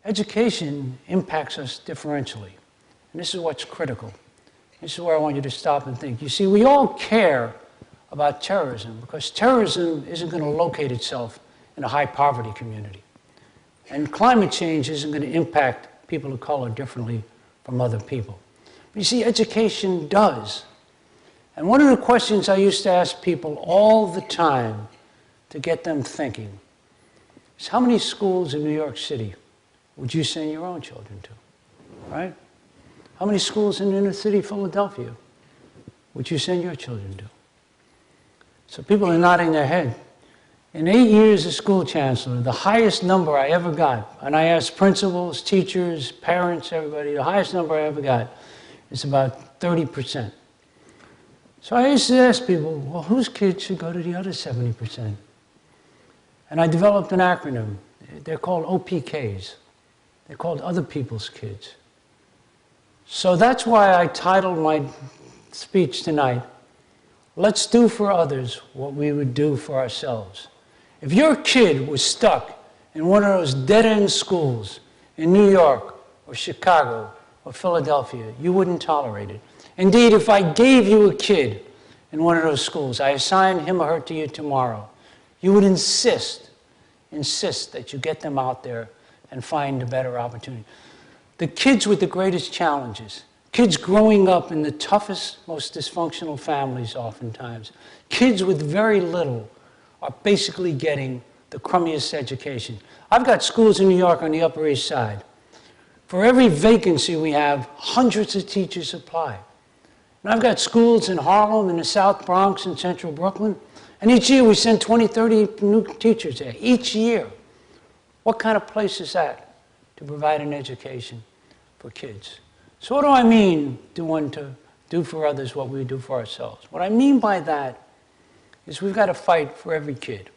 Education impacts us differentially. And this is what's critical. This is where I want you to stop and think. You see, we all care about terrorism because terrorism isn't going to locate itself in a high poverty community. And climate change isn't going to impact people of color differently from other people. But you see, education does. And one of the questions I used to ask people all the time to get them thinking is, how many schools in New York City would you send your own children to, right? How many schools in inner city Philadelphia would you send your children to? So people are nodding their head. In 8 years as school chancellor, the highest number I ever got, and I asked principals, teachers, parents, everybody, the highest number I ever got is about 30%. So I used to ask people, well, whose kids should go to the other 70%? And I developed an acronym. They're called OPKs. They're called Other People's Kids. So that's why I titled my speech tonight, Let's Do for Others What We Would Do for Ourselves. If your kid was stuck in one of those dead-end schools in New York or Chicago or Philadelphia, you wouldn't tolerate it. Indeed, if I gave you a kid in one of those schools, I assigned him or her to you tomorrow, you would insist that you get them out there and find a better opportunity. The kids with the greatest challenges, kids growing up in the toughest, most dysfunctional families oftentimes, kids with very little are basically getting the crummiest education. I've got schools in New York on the Upper East Side. For every vacancy we have, hundreds of teachers apply. And I've got schools in Harlem, in the South Bronx, and Central Brooklyn, and each year we send 20, 30 new teachers there, each year. What kind of place is that to provide an education for kids? So what do I mean, to do for others what we do for ourselves? What I mean by that is we've got to fight for every kid.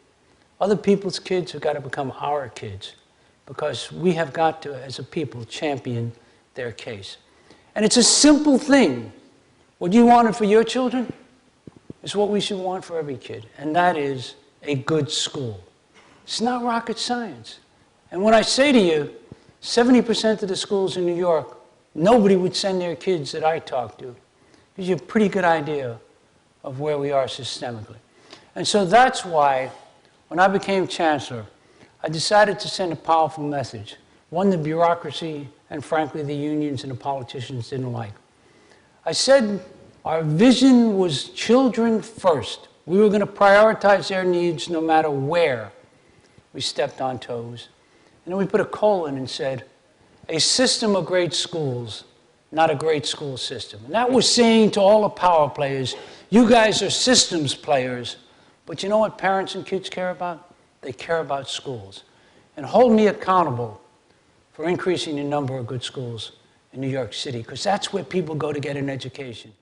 Other people's kids have got to become our kids because we have got to, as a people, champion their case. And it's a simple thing. What you wanted for your children is what we should want for every kid, and that is a good school. It's not rocket science. And when I say to you, 70% of the schools in New York, nobody would send their kids that I talk to. Gives you a pretty good idea of where we are systemically. And so that's why, when I became chancellor, I decided to send a powerful message, one the bureaucracy and frankly the unions and the politicians didn't like. I said our vision was children first. We were going to prioritize their needs no matter where we stepped on toes. And then we put a colon and said, a system of great schools, not a great school system. And that was saying to all the power players, you guys are systems players, but you know what parents and kids care about? They care about schools. And hold me accountable for increasing the number of good schools in New York City, because that's where people go to get an education.